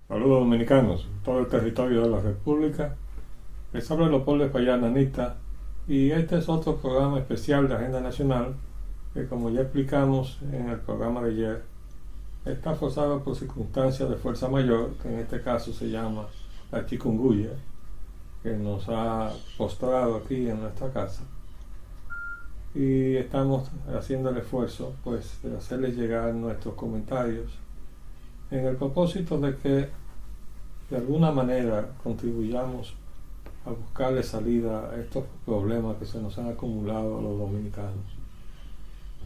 Saludos dominicanos, todo el territorio de la República. Les habla Leopoldo Payán Anita y este es otro programa especial de Agenda Nacional que, como ya explicamos en el programa de ayer, está forzado por circunstancias de fuerza mayor, que en este caso se llama la chikungunya, que nos ha postrado aquí en nuestra casa. Y estamos haciendo el esfuerzo pues, de hacerles llegar nuestros comentarios en el propósito de que de alguna manera contribuyamos a buscarle salida a estos problemas que se nos han acumulado a los dominicanos.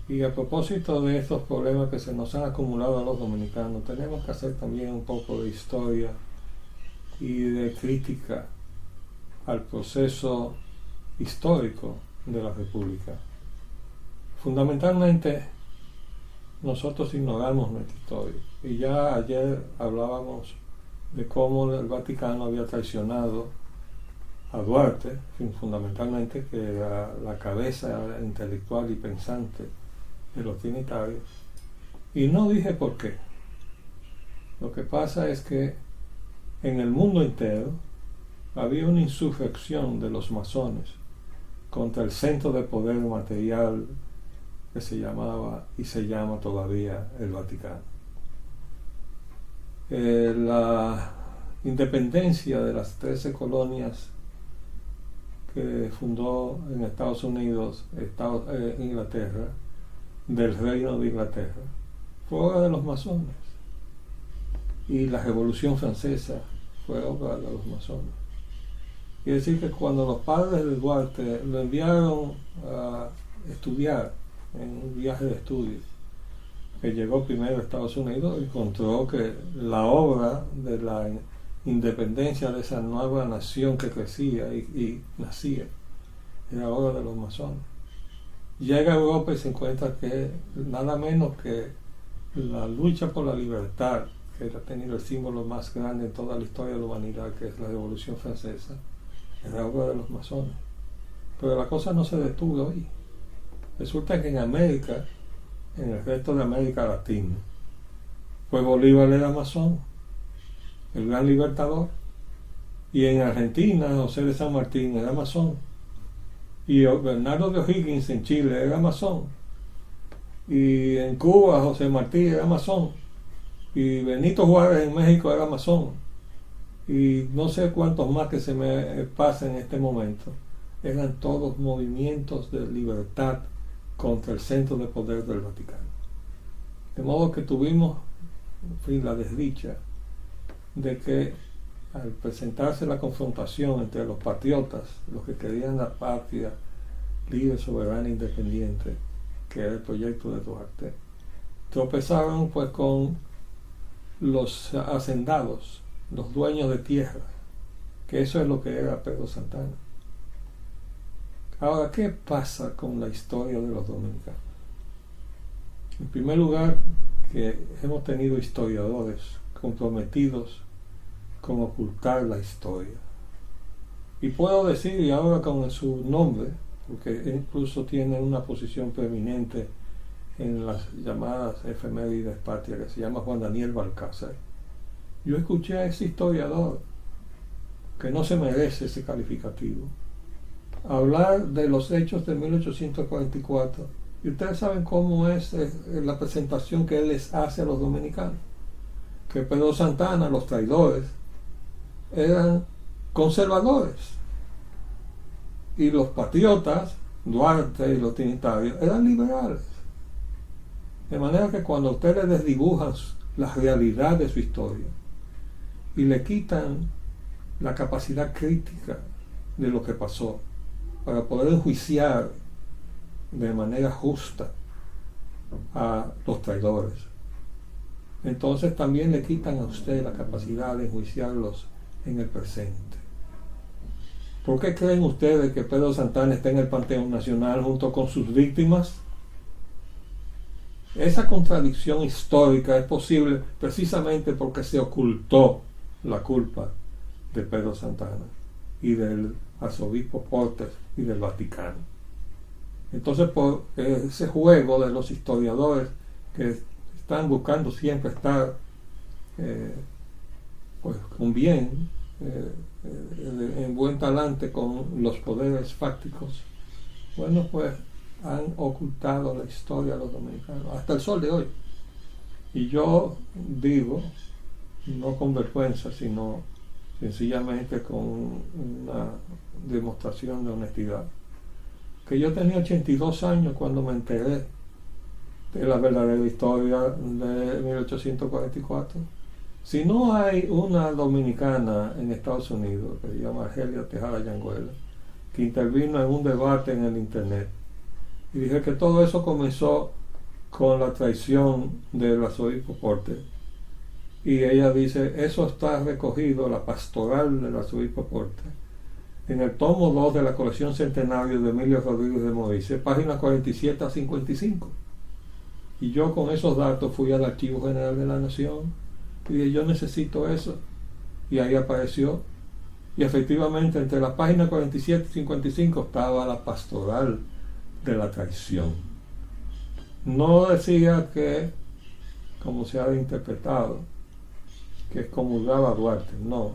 Y a propósito de estos problemas que se nos han acumulado a los dominicanos, tenemos que hacer también un poco de historia y de crítica al proceso histórico de la República. Fundamentalmente, nosotros ignoramos nuestra historia. Y ya ayer hablábamos de cómo el Vaticano había traicionado a Duarte, fundamentalmente, que era la cabeza intelectual y pensante de los trinitarios. Y no dije por qué. Lo que pasa es que en el mundo entero había una insurrección de los masones contra el centro de poder material que se llamaba y se llama todavía el Vaticano. La independencia de las 13 colonias que fundó en Estados Unidos, Inglaterra, del Reino de Inglaterra, fue obra de los masones. Y la Revolución Francesa fue obra de los masones. Quiere decir que cuando los padres de Duarte lo enviaron a estudiar en un viaje de estudio, que llegó primero a Estados Unidos, encontró que la obra de la independencia de esa nueva nación que crecía y nacía era obra de los masones. Llega a Europa y se encuentra que nada menos que la lucha por la libertad, que ha tenido el símbolo más grande en toda la historia de la humanidad, que es la Revolución Francesa, era obra de los masones. Pero la cosa no se detuvo ahí. Resulta que en América, en el resto de América Latina, pues Bolívar era masón, el gran libertador. Y en Argentina, José de San Martín era masón. Y Bernardo de O'Higgins en Chile era masón. Y en Cuba, José Martí era masón. Y Benito Juárez en México era masón. Y no sé cuántos más que se me pasan en este momento. Eran todos movimientos de libertad contra el centro de poder del Vaticano. De modo que tuvimos, en fin, la desdicha de que al presentarse la confrontación entre los patriotas, los que querían la patria libre, soberana e independiente, que era el proyecto de Duarte, tropezaron pues con los hacendados, los dueños de tierra, que eso es lo que era Pedro Santana. Ahora, ¿qué pasa con la historia de los dominicanos? En primer lugar, que hemos tenido historiadores comprometidos con ocultar la historia. Y puedo decir, y ahora con su nombre, porque incluso tiene una posición preeminente en las llamadas efemérides patrias, que se llama Juan Daniel Balcázar. Yo escuché a ese historiador, que no se merece ese calificativo, hablar de los hechos de 1844, y ustedes saben cómo es la presentación que él les hace a los dominicanos, que Pedro Santana, los traidores, eran conservadores, y los patriotas, Duarte y los trinitarios, eran liberales. De manera que cuando ustedes desdibujan la realidad de su historia y le quitan la capacidad crítica de lo que pasó, para poder enjuiciar de manera justa a los traidores, entonces también le quitan a usted la capacidad de enjuiciarlos en el presente. ¿Por qué creen ustedes que Pedro Santana está en el Panteón Nacional junto con sus víctimas? Esa contradicción histórica es posible precisamente porque se ocultó la culpa de Pedro Santana y del arzobispo Portes y del Vaticano. Entonces, por ese juego de los historiadores que están buscando siempre estar pues con bien, en buen talante con los poderes fácticos, bueno, pues han ocultado la historia de los dominicanos hasta el sol de hoy. Y yo digo, no con vergüenza, sino sencillamente con una demostración de honestidad, que yo tenía 82 años cuando me enteré de la verdadera historia de 1844. Si no hay una dominicana en Estados Unidos que se llama Argelia Tejada Yanguela, que intervino en un debate en el internet y dije que todo eso comenzó con la traición del arzobispo Porter, y ella dice, eso está recogido, la pastoral del arzobispo Porter, en el tomo 2 de la colección Centenario de Emilio Rodríguez de Moisés, páginas 47 a 55. Y yo con esos datos fui al Archivo General de la Nación y dije, yo necesito eso, y ahí apareció, y efectivamente entre las páginas 47 y 55 estaba la pastoral de la traición. No decía que, como se ha interpretado, que excomulgaba a Duarte, no.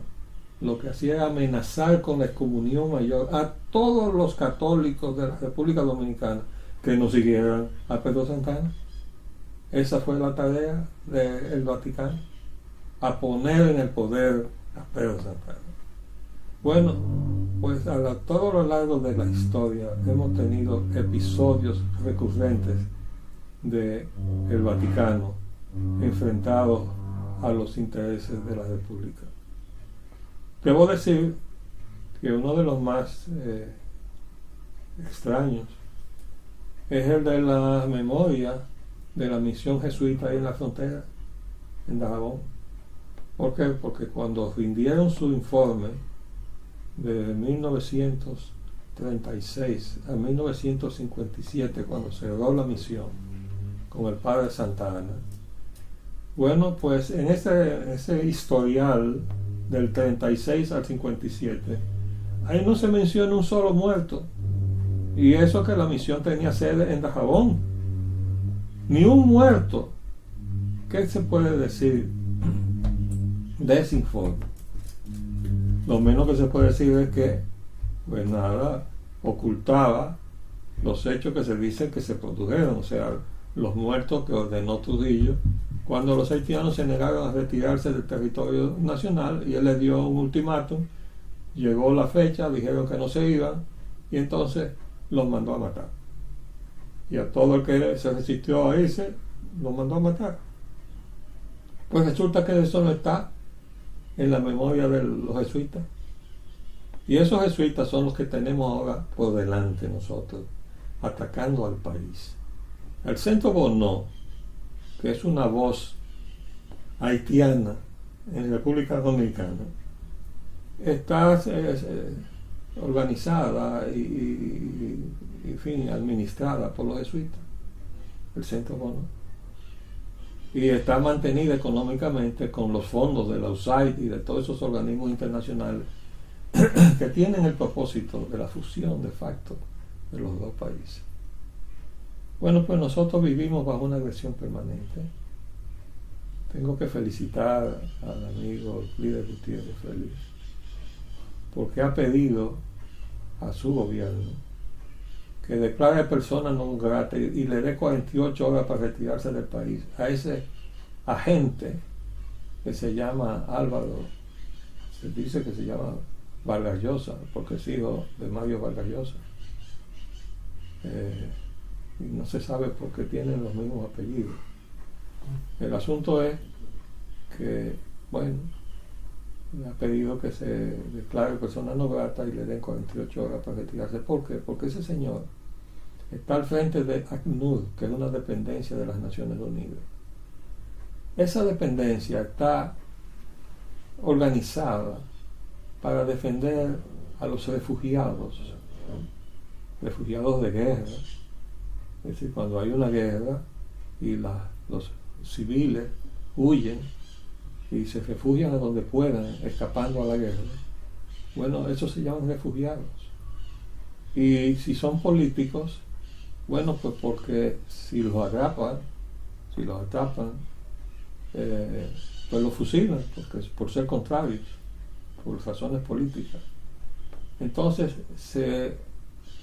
Lo que hacía era amenazar con la excomunión mayor a todos los católicos de la República Dominicana que no siguieran a Pedro Santana. Esa fue la tarea del Vaticano, a poner en el poder a Pedro Santana. Bueno, pues a todo lo largo de la historia hemos tenido episodios recurrentes del Vaticano enfrentados a los intereses de la República. Debo decir que uno de los más extraños es el de la memoria de la misión jesuita ahí en la frontera, en Dajabón. ¿Por qué? Porque cuando rindieron su informe de 1936 a 1957, cuando cerró la misión con el padre Santa Ana, bueno, pues en ese historial del 36 al 57, ahí no se menciona un solo muerto, y eso que la misión tenía sede en Dajabón, ni un muerto. ¿Qué se puede decir de ese informe? Lo menos que se puede decir es que, pues nada, ocultaba los hechos que se dicen que se produjeron, o sea, los muertos que ordenó Trujillo cuando los haitianos se negaron a retirarse del territorio nacional, y él les dio un ultimátum. Llegó la fecha, dijeron que no se iban, y entonces los mandó a matar. Y a todo el que se resistió a irse, los mandó a matar. Pues resulta que eso no está en la memoria de los jesuitas. Y esos jesuitas son los que tenemos ahora por delante nosotros, atacando al país. El Centro Bonó, que es una voz haitiana en República Dominicana, está organizada y en fin, administrada por los jesuitas, el Centro Bonó, y está mantenida económicamente con los fondos de la USAID y de todos esos organismos internacionales que tienen el propósito de la fusión de facto de los dos países. Bueno, pues nosotros vivimos bajo una agresión permanente. Tengo que felicitar al amigo líder Gutiérrez Félix, porque ha pedido a su gobierno que declare persona non grata y le dé 48 horas para retirarse del país a ese agente que se llama Álvaro, se dice que se llama Vargas Llosa, porque es hijo de Mario Vargas Llosa. Y no se sabe por qué tienen los mismos apellidos. El asunto es que, bueno, le ha pedido que se declare persona no grata y le den 48 horas para retirarse. ¿Por qué? Porque ese señor está al frente de ACNUR, que es una dependencia de las Naciones Unidas. Esa dependencia está organizada para defender a los refugiados de guerra. Es decir, cuando hay una guerra y los civiles huyen y se refugian a donde puedan, escapando a la guerra, bueno, esos se llaman refugiados. Y si son políticos, bueno, pues porque si los atrapan, pues lo fusilan por ser contrarios, por razones políticas. Entonces se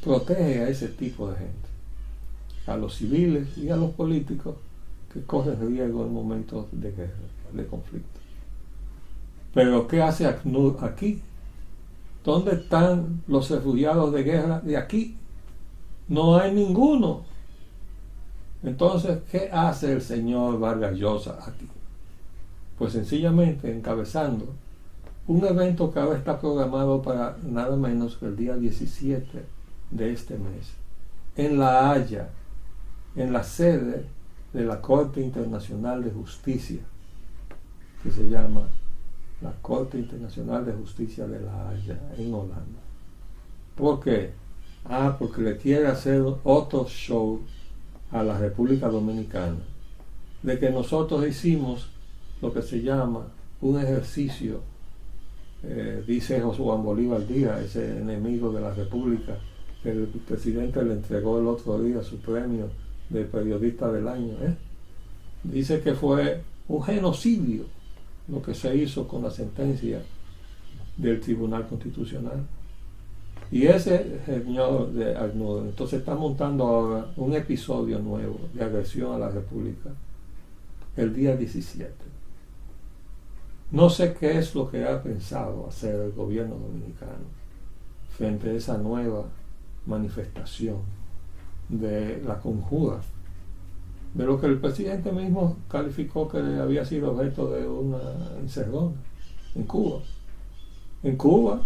protege a ese tipo de gente, a los civiles y a los políticos que corren riesgo en momentos de guerra, de conflicto. Pero ¿qué hace ACNUR aquí? ¿Dónde están los refugiados de guerra de aquí? No hay ninguno. Entonces, ¿qué hace el señor Vargas Llosa aquí? Pues sencillamente encabezando un evento que ahora está programado para nada menos que el día 17 de este mes, en La Haya, en la sede de la Corte Internacional de Justicia, que se llama la Corte Internacional de Justicia de La Haya, en Holanda. ¿Por qué? Porque le quiere hacer otro show a la República Dominicana, de que nosotros hicimos lo que se llama un ejercicio, dice José Juan Bolívar Díaz, ese enemigo de la República, que el presidente le entregó el otro día su premio de periodista del año, dice que fue un genocidio lo que se hizo con la sentencia del Tribunal Constitucional. Y ese señor de ACNUR entonces está montando ahora un episodio nuevo de agresión a la República el día 17. No sé qué es lo que ha pensado hacer el gobierno dominicano frente a esa nueva manifestación de la conjura, de lo que el presidente mismo calificó que había sido objeto de una encerrona en Cuba. En Cuba,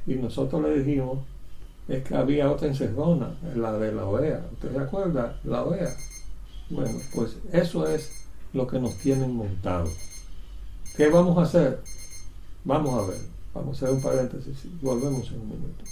y nosotros le dijimos, es que había otra encerrona, la de la OEA. ¿Usted se acuerda? La OEA. Bueno, pues eso es lo que nos tienen montado. ¿Qué vamos a hacer? Vamos a ver. Vamos a hacer un paréntesis y volvemos en un momento.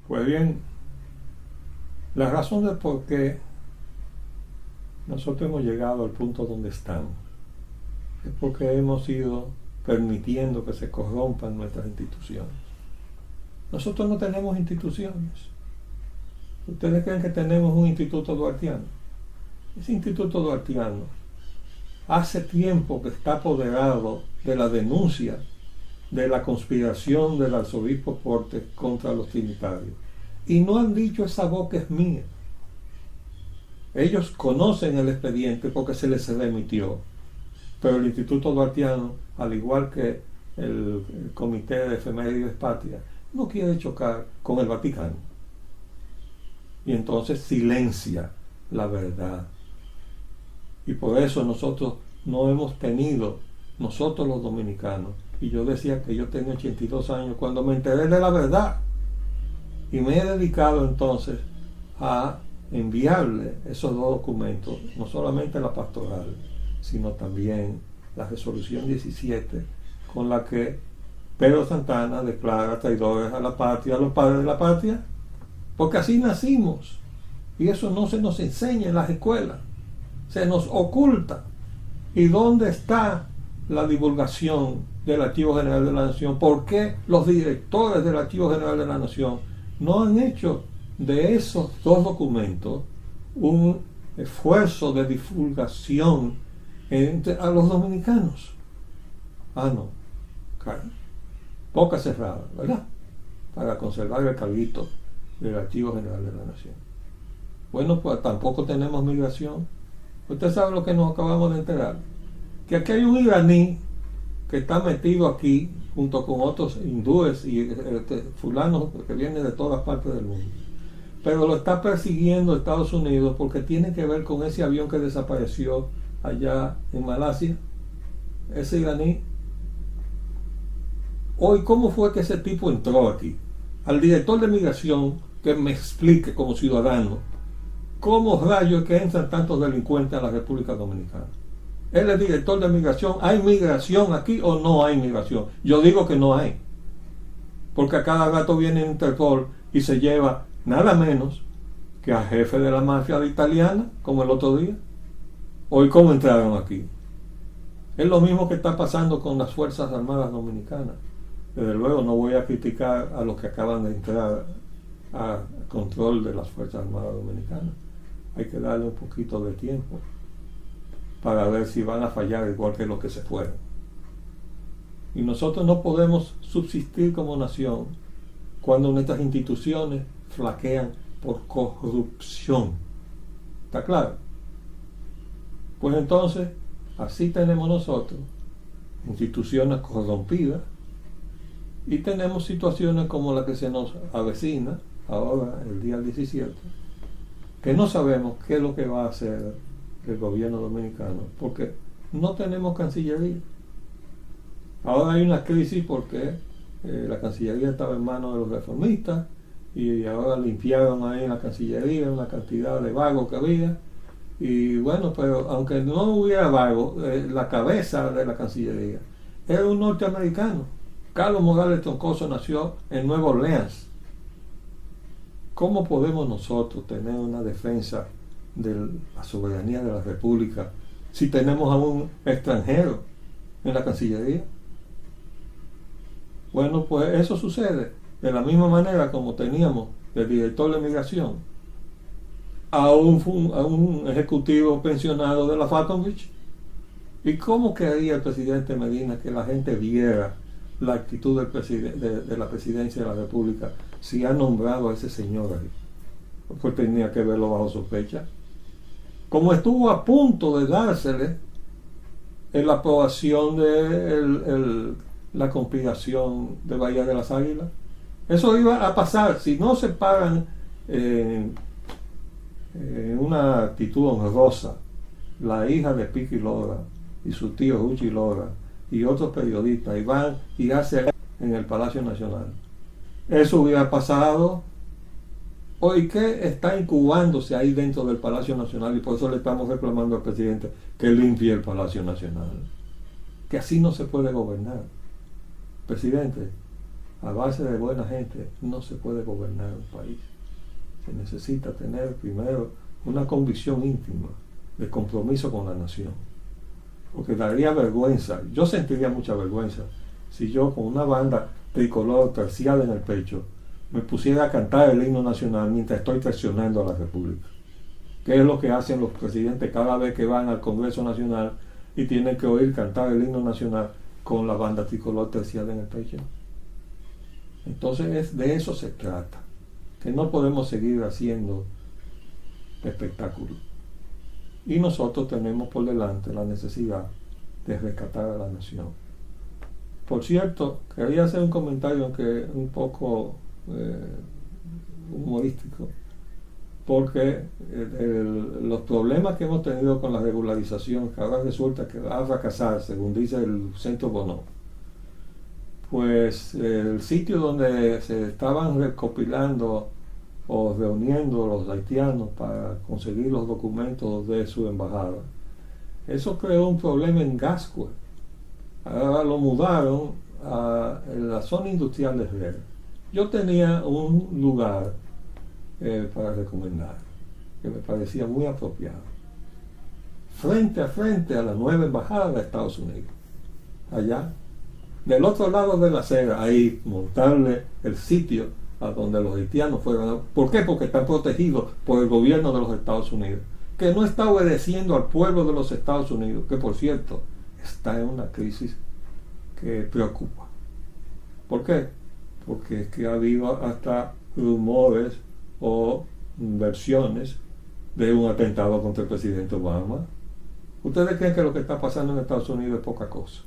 Pues bien, la razón de por qué nosotros hemos llegado al punto donde estamos es porque hemos ido permitiendo que se corrompan nuestras instituciones. Nosotros no tenemos instituciones. ¿Ustedes creen que tenemos un instituto duartiano? Ese instituto duartiano hace tiempo que está apoderado de la denuncia de la conspiración del arzobispo Portes contra los trinitarios. Y no han dicho esa voz que es mía. Ellos conocen el expediente porque se les remitió. Pero el Instituto Duartiano, al igual que el Comité de Efemérides Patria, no quiere chocar con el Vaticano. Y entonces silencia la verdad. Y por eso nosotros no hemos tenido, nosotros los dominicanos, y yo decía que yo tenía 82 años cuando me enteré de la verdad. Y me he dedicado entonces a enviarle esos dos documentos, no solamente la pastoral, sino también la resolución 17, con la que Pedro Santana declara traidores a la patria, a los padres de la patria, porque así nacimos. Y eso no se nos enseña en las escuelas, se nos oculta. ¿Y dónde está la divulgación del Archivo General de la Nación? ¿Por qué los directores del Archivo General de la Nación no han hecho de esos dos documentos un esfuerzo de divulgación a los dominicanos? No, claro, boca cerrada, ¿verdad? Para conservar el caballito del Archivo General de la Nación. Bueno, pues tampoco tenemos migración. Usted sabe lo que nos acabamos de enterar, que aquí hay un iraní que está metido aquí junto con otros hindúes y fulanos que vienen de todas partes del mundo, pero lo está persiguiendo Estados Unidos porque tiene que ver con ese avión que desapareció allá en Malasia, ese iraní. Hoy, ¿cómo fue que ese tipo entró aquí? Al director de migración que me explique como ciudadano cómo rayos es que entran tantos delincuentes a la República Dominicana. Él es director de migración. ¿Hay migración aquí o no hay migración? Yo digo que no hay, porque a cada rato viene Interpol y se lleva nada menos que a jefe de la mafia italiana, como el otro día. Hoy, ¿cómo entraron aquí? Es lo mismo que está pasando con las Fuerzas Armadas Dominicanas. Desde luego no voy a criticar a los que acaban de entrar a control de las Fuerzas Armadas Dominicanas. Hay que darle un poquito de tiempo para ver si van a fallar igual que los que se fueron. Y nosotros no podemos subsistir como nación cuando nuestras instituciones flaquean por corrupción. ¿Está claro? Pues entonces, así tenemos nosotros instituciones corrompidas y tenemos situaciones como la que se nos avecina ahora, el día 17, que no sabemos qué es lo que va a hacer el gobierno dominicano, porque no tenemos Cancillería. Ahora hay una crisis porque la Cancillería estaba en manos de los reformistas y ahora limpiaron ahí en la Cancillería una cantidad de vagos que había. Y bueno, pero aunque no hubiera vagos, la cabeza de la Cancillería era un norteamericano. Carlos Morales Troncoso nació en Nueva Orleans. ¿Cómo podemos nosotros tener una defensa de la soberanía de la República si tenemos a un extranjero en la Cancillería? Bueno, pues eso sucede de la misma manera como teníamos el director de migración a un ejecutivo pensionado de la Fatovich. ¿Y cómo quería el presidente Medina que la gente viera la actitud de la presidencia de la República si ha nombrado a ese señor ahí? Pues tenía que verlo bajo sospecha. Como estuvo a punto de dársele en la aprobación de la conspiración de Bahía de las Águilas. Eso iba a pasar si no se paran una actitud honrosa la hija de Piqui Lora y su tío Ruchi Lora y otros periodistas y van y hacen en el Palacio Nacional. Eso hubiera pasado. Hoy, ¿qué está incubándose ahí dentro del Palacio Nacional? Y por eso le estamos reclamando al presidente que limpie el Palacio Nacional, que así no se puede gobernar. Presidente, a base de buena gente no se puede gobernar un país. Se necesita tener primero una convicción íntima de compromiso con la nación, porque daría vergüenza, yo sentiría mucha vergüenza si yo con una banda tricolor terciada en el pecho me pusiera a cantar el himno nacional mientras estoy traicionando a la República, que es lo que hacen los presidentes cada vez que van al Congreso Nacional y tienen que oír cantar el himno nacional con la banda tricolor terciada en el pecho. Entonces de eso se trata, que no podemos seguir haciendo espectáculos. Y nosotros tenemos por delante la necesidad de rescatar a la nación. Por cierto, quería hacer un comentario, aunque un poco humorístico, porque los problemas que hemos tenido con la regularización, que ahora resulta que va a fracasar, según dice el Centro Bono, pues el sitio donde se estaban recopilando o reuniendo los haitianos para conseguir los documentos de su embajada, eso creó un problema en Gascue. Ahora lo mudaron a la zona industrial de Herrera. Yo tenía un lugar para recomendar que me parecía muy apropiado, frente a la nueva embajada de Estados Unidos, allá del otro lado de la acera, ahí montarle el sitio a donde los haitianos fueron. ¿Por qué? Porque están protegidos por el gobierno de los Estados Unidos, que no está obedeciendo al pueblo de los Estados Unidos, que por cierto está en una crisis que preocupa. ¿Por qué? Porque es que ha habido hasta rumores o versiones de un atentado contra el presidente Obama. ¿Ustedes creen que lo que está pasando en Estados Unidos es poca cosa?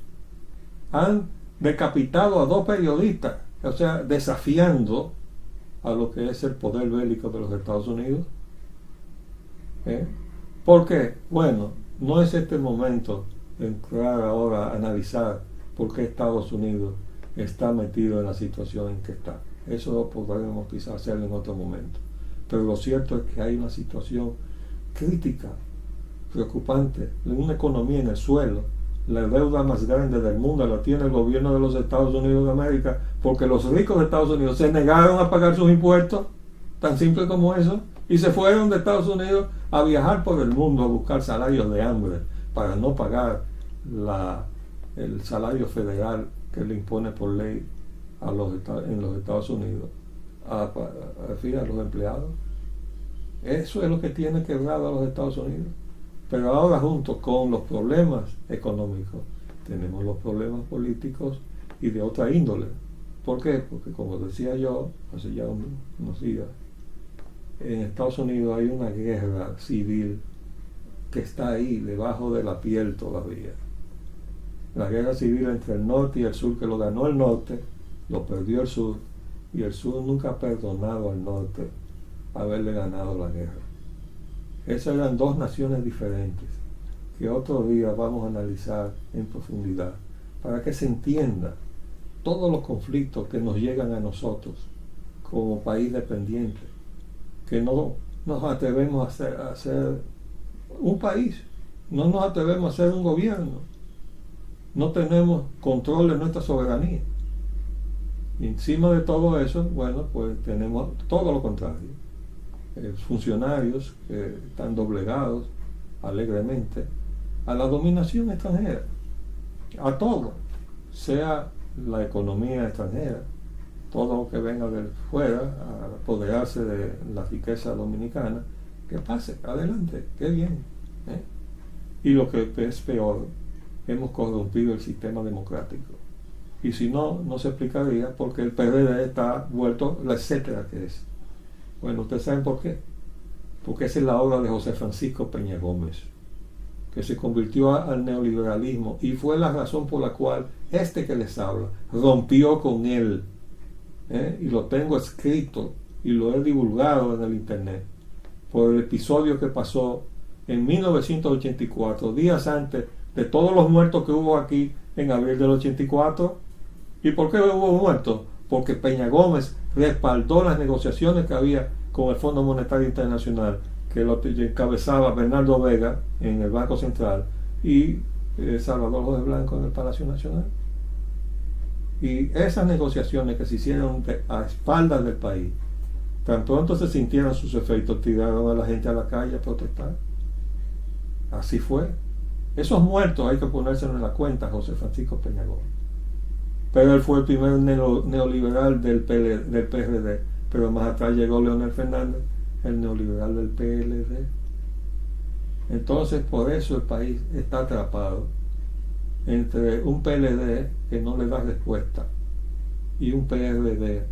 Han decapitado a 2 periodistas, o sea, desafiando a lo que es el poder bélico de los Estados Unidos. ¿Por qué? Bueno, no es este el momento de entrar ahora a analizar por qué Estados Unidos está metido en la situación en que está. Eso lo podremos quizás hacerlo en otro momento. Pero lo cierto es que hay una situación crítica, preocupante, una economía en el suelo. La deuda más grande del mundo la tiene el gobierno de los Estados Unidos de América, porque los ricos de Estados Unidos se negaron a pagar sus impuestos, tan simple como eso, Y se fueron de Estados Unidos a viajar por el mundo a buscar salarios de hambre para no pagar el salario federal que le impone por ley en los Estados Unidos a los empleados. Eso es lo que tiene quebrado a los Estados Unidos. Pero ahora, junto con los problemas económicos, tenemos los problemas políticos y de otra índole. ¿Por qué? Porque, como decía yo hace ya unos días, en Estados Unidos hay una guerra civil que está ahí, debajo de la piel todavía. La guerra civil entre el norte y el sur, que lo ganó el norte, lo perdió el sur, y el sur nunca ha perdonado al norte haberle ganado la guerra. Esas eran dos naciones diferentes, que otro día vamos a analizar en profundidad, para que se entienda todos los conflictos que nos llegan a nosotros como país dependiente, que no nos atrevemos a ser un país, no nos atrevemos a ser un gobierno, no tenemos control de nuestra soberanía. Y encima de todo eso, bueno, pues tenemos todo lo contrario, funcionarios que están doblegados alegremente a la dominación extranjera, a todo, sea la economía extranjera, todo lo que venga de fuera a apoderarse de la riqueza dominicana, que pase, adelante, qué bien, ¿eh? Y lo que es peor, hemos corrompido el sistema democrático. Y si no, no se explicaría porque el PRD está vuelto la etcétera que es. Bueno, ustedes saben por qué. Porque esa es la obra de José Francisco Peña Gómez, que se convirtió al neoliberalismo y fue la razón por la cual este que les habla rompió con él, y lo tengo escrito y lo he divulgado en el internet, por el episodio que pasó en 1984, días antes de todos los muertos que hubo aquí en abril del 84. ¿Y por qué hubo muertos? Porque Peña Gómez respaldó las negociaciones que había con el Fondo Monetario Internacional, que lo encabezaba Bernardo Vega en el Banco Central y Salvador José Blanco en el Palacio Nacional. Y esas negociaciones que se hicieron a espaldas del país, tan pronto se sintieron sus efectos, tiraron a la gente a la calle a protestar. Así fue. Esos muertos hay que ponérselo en la cuenta a José Francisco Peña Gómez. Pero él fue el primer neoliberal del PRD, pero más atrás llegó Leonel Fernández, el neoliberal del PLD. Entonces, por eso el país está atrapado entre un PLD que no le da respuesta y un PRD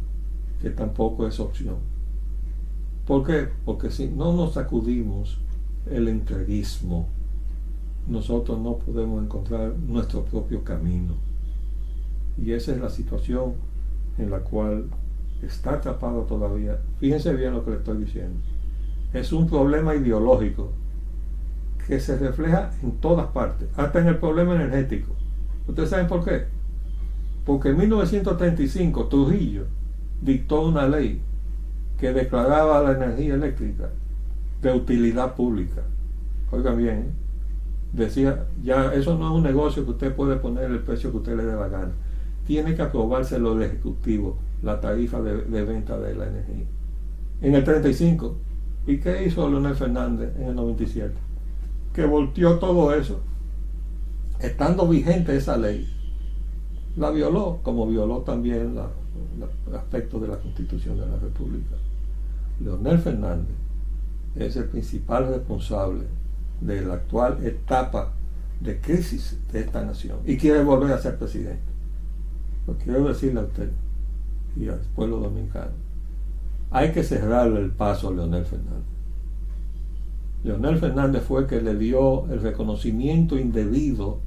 que tampoco es opción. ¿Por qué? Porque si no nos sacudimos el entreguismo, nosotros no podemos encontrar nuestro propio camino. Y esa es la situación en la cual está atrapado todavía. Fíjense bien lo que le estoy diciendo. Es un problema ideológico que se refleja en todas partes, hasta en el problema energético. ¿Ustedes saben por qué? Porque en 1935 Trujillo dictó una ley que declaraba la energía eléctrica de utilidad pública. Oigan bien, ¿eh? Decía, ya eso no es un negocio que usted puede poner el precio que usted le dé la gana. Tiene que aprobárselo el Ejecutivo, la tarifa de venta de la energía. En el 35. ¿Y qué hizo Leonel Fernández en el 97? Que volteó todo eso, estando vigente esa ley. La violó, como violó también el aspecto de la Constitución de la República. Leonel Fernández es el principal responsable de la actual etapa de crisis de esta nación y quiere volver a ser presidente. Lo quiero decirle a usted y al pueblo dominicano: hay que cerrarle el paso a Leonel Fernández. Leonel Fernández fue el que le dio el reconocimiento indebido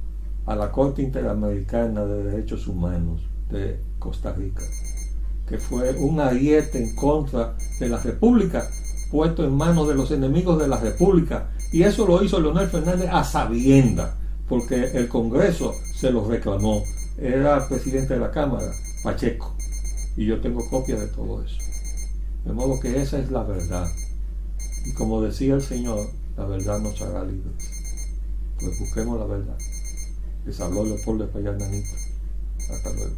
a la Corte Interamericana de Derechos Humanos de Costa Rica, que fue un ariete en contra de la República, puesto en manos de los enemigos de la República, y eso lo hizo Leonel Fernández a sabienda, porque el Congreso se lo reclamó. Era presidente de la Cámara, Pacheco, y yo tengo copia de todo eso. De modo que esa es la verdad. Y como decía el Señor, la verdad nos hará libres. Pues busquemos la verdad. Les habló Leopoldo Espaillat Nanita. Hasta luego.